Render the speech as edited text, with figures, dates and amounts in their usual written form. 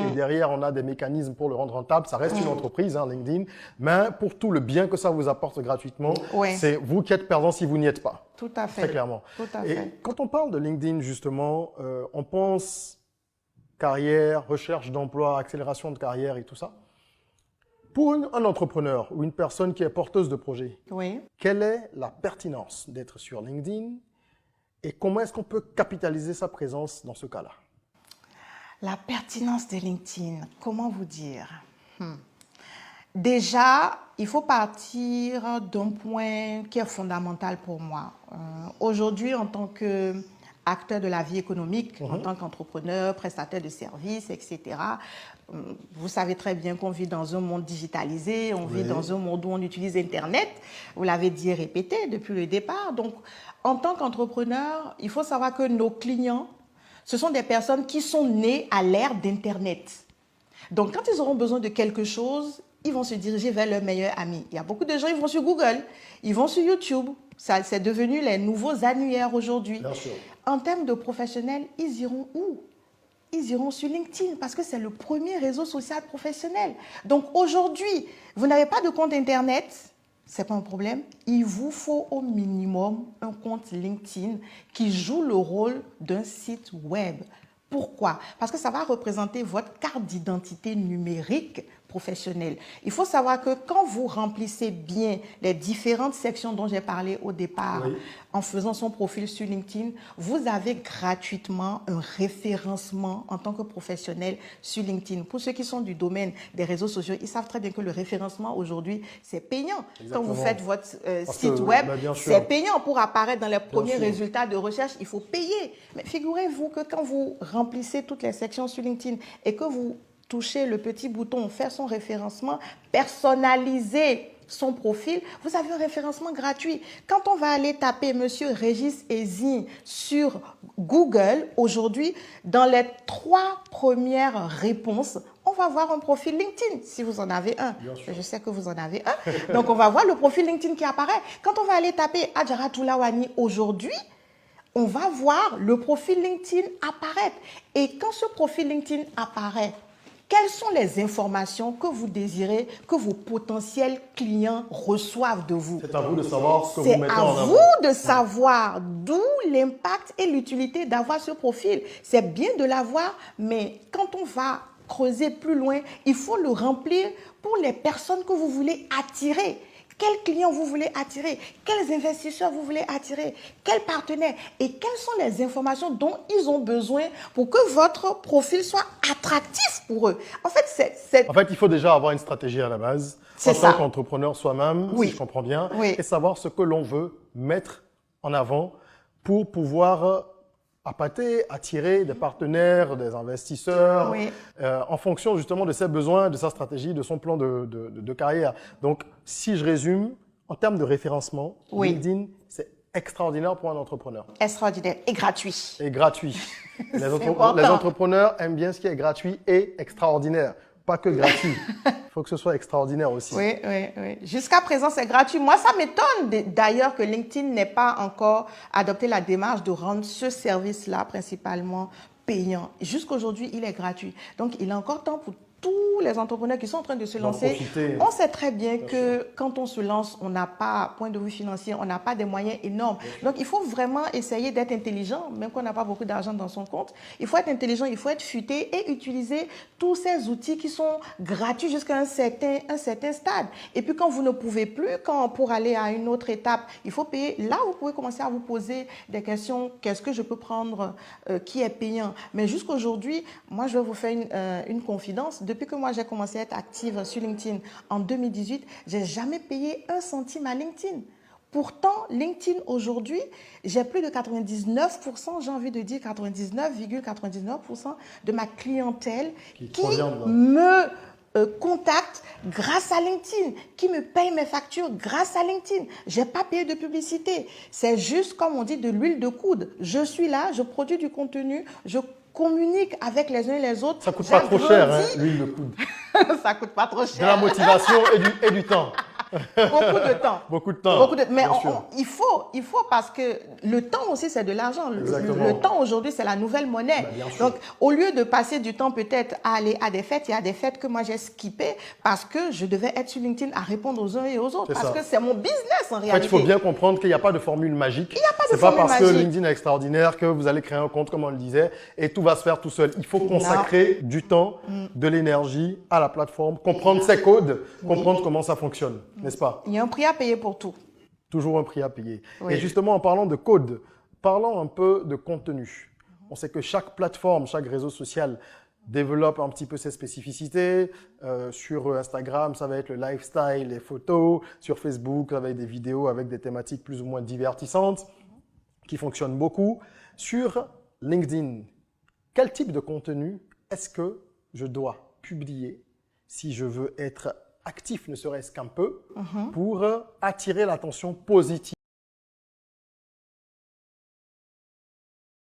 et derrière, on a des mécanismes pour le rendre rentable. Ça reste une entreprise, hein, LinkedIn. Mais pour tout le bien que ça vous apporte gratuitement, c'est vous qui êtes perdant si vous n'y êtes pas. Tout à fait. Très clairement. Tout à et fait. quand on parle de LinkedIn, justement, on pense carrière, recherche d'emploi, accélération de carrière et tout ça. Pour un entrepreneur ou une personne qui est porteuse de projet, quelle est la pertinence d'être sur LinkedIn et comment est-ce qu'on peut capitaliser sa présence dans ce cas-là? La pertinence de LinkedIn, comment vous dire? Déjà, il faut partir d'un point qui est fondamental pour moi. Aujourd'hui, en tant qu'acteur de la vie économique, en tant qu'entrepreneur, prestataire de services, etc., vous savez très bien qu'on vit dans un monde digitalisé, on vit dans un monde où on utilise Internet. Vous l'avez dit et répété depuis le départ. Donc, en tant qu'entrepreneur, il faut savoir que nos clients, ce sont des personnes qui sont nées à l'ère d'Internet. Donc, quand ils auront besoin de quelque chose, ils vont se diriger vers leur meilleur ami. Il y a beaucoup de gens, ils vont sur Google, ils vont sur YouTube. Ça, c'est devenu les nouveaux annuaires aujourd'hui. En termes de professionnels, ils iront où? Ils iront sur LinkedIn parce que c'est le premier réseau social professionnel. Donc aujourd'hui, vous n'avez pas de compte Internet, ce n'est pas un problème. Il vous faut au minimum un compte LinkedIn qui joue le rôle d'un site web. Pourquoi? Parce que ça va représenter votre carte d'identité numérique professionnelle. Il faut savoir que quand vous remplissez bien les différentes sections dont j'ai parlé au départ, en faisant son profil sur LinkedIn, vous avez gratuitement un référencement en tant que professionnel sur LinkedIn. Pour ceux qui sont du domaine des réseaux sociaux, ils savent très bien que le référencement aujourd'hui, c'est payant. Quand vous faites votre site web, c'est payant. Pour apparaître dans les premiers résultats de recherche, il faut payer. Mais figurez-vous que quand vous remplissez toutes les sections sur LinkedIn et que vous touchez le petit bouton « Faire son référencement », personnaliser son profil, vous avez un référencement gratuit. Quand on va aller taper Monsieur Régis Ezine sur Google, aujourd'hui, dans les 3 premières réponses, on va voir un profil LinkedIn, si vous en avez un. Je sais que vous en avez un. Donc, on va voir le profil LinkedIn qui apparaît. Quand on va aller taper Adjara Toulawani aujourd'hui, on va voir le profil LinkedIn apparaître. Et quand ce profil LinkedIn apparaît, quelles sont les informations que vous désirez que vos potentiels clients reçoivent de vous? C'est à vous de savoir ce que vous mettez en avant. C'est à vous de savoir d'où l'impact et l'utilité d'avoir ce profil. C'est bien de l'avoir, mais quand on va creuser plus loin, il faut le remplir pour les personnes que vous voulez attirer. Quels clients vous voulez attirer? Quels investisseurs vous voulez attirer? Quels partenaires? Et quelles sont les informations dont ils ont besoin pour que votre profil soit attractif pour eux? En fait, il faut déjà avoir une stratégie à la base. En tant qu'entrepreneur soi-même, si je comprends bien, et savoir ce que l'on veut mettre en avant pour pouvoir appâter, attirer des partenaires, des investisseurs, en fonction justement de ses besoins, de sa stratégie, de son plan de carrière. Donc, si je résume, en termes de référencement, LinkedIn, c'est extraordinaire pour un entrepreneur. Extraordinaire et gratuit. Et gratuit. Les entrepreneurs aiment bien ce qui est gratuit et extraordinaire. Pas que gratuit. Il faut que ce soit extraordinaire aussi. Oui. Jusqu'à présent, c'est gratuit. Moi, ça m'étonne d'ailleurs que LinkedIn n'ait pas encore adopté la démarche de rendre ce service-là principalement payant. Jusqu'aujourd'hui, il est gratuit. Donc, il est encore temps pour tous les entrepreneurs qui sont en train de se lancer. On sait très bien que quand on se lance, on n'a pas, point de vue financier, on n'a pas des moyens énormes. Donc, il faut vraiment essayer d'être intelligent, même qu'on n'a pas beaucoup d'argent dans son compte. Il faut être intelligent, il faut être futé et utiliser tous ces outils qui sont gratuits jusqu'à un certain stade. Et puis, quand vous ne pouvez plus, pour aller à une autre étape, il faut payer. Là, vous pouvez commencer à vous poser des questions. Qu'est-ce que je peux prendre qui est payant? Mais jusqu'aujourd'hui, moi, je vais vous faire une confidence. Depuis que moi, j'ai commencé à être active sur LinkedIn en 2018, je n'ai jamais payé 1 centime à LinkedIn. Pourtant, LinkedIn, aujourd'hui, j'ai plus de 99%, j'ai envie de dire 99,99% de ma clientèle qui me contacte grâce à LinkedIn, qui me paye mes factures grâce à LinkedIn. Je n'ai pas payé de publicité. C'est juste, comme on dit, de l'huile de coude. Je suis là, je produis du contenu, je communique avec les uns et les autres. Ça coûte pas trop cher, hein, l'huile de coude. Ça coûte pas trop cher. De la motivation et du temps. Beaucoup de temps. Beaucoup de temps. Mais il faut parce que le temps aussi, c'est de l'argent. Le temps aujourd'hui, c'est la nouvelle monnaie. Donc, au lieu de passer du temps peut-être à aller à des fêtes, il y a des fêtes que moi j'ai skippées parce que je devais être sur LinkedIn à répondre aux uns et aux autres. Parce que c'est mon business en réalité. En fait, il faut bien comprendre qu'il n'y a pas de formule magique. Il n'y a pas de formule magique. C'est pas parce que LinkedIn est extraordinaire que vous allez créer un compte, comme on le disait, et tout va se faire tout seul. Il faut consacrer du temps, de l'énergie à la plateforme, comprendre ses codes, comprendre comment ça fonctionne, n'est-ce pas? Il y a un prix à payer pour tout. Toujours un prix à payer. Oui. Et justement, en parlant de code, parlons un peu de contenu. On sait que chaque plateforme, chaque réseau social développe un petit peu ses spécificités. Sur Instagram, ça va être le lifestyle, les photos. Sur Facebook, ça va être des vidéos avec des thématiques plus ou moins divertissantes qui fonctionnent beaucoup. Sur LinkedIn, quel type de contenu est-ce que je dois publier si je veux être actif, ne serait-ce qu'un peu, pour attirer l'attention positive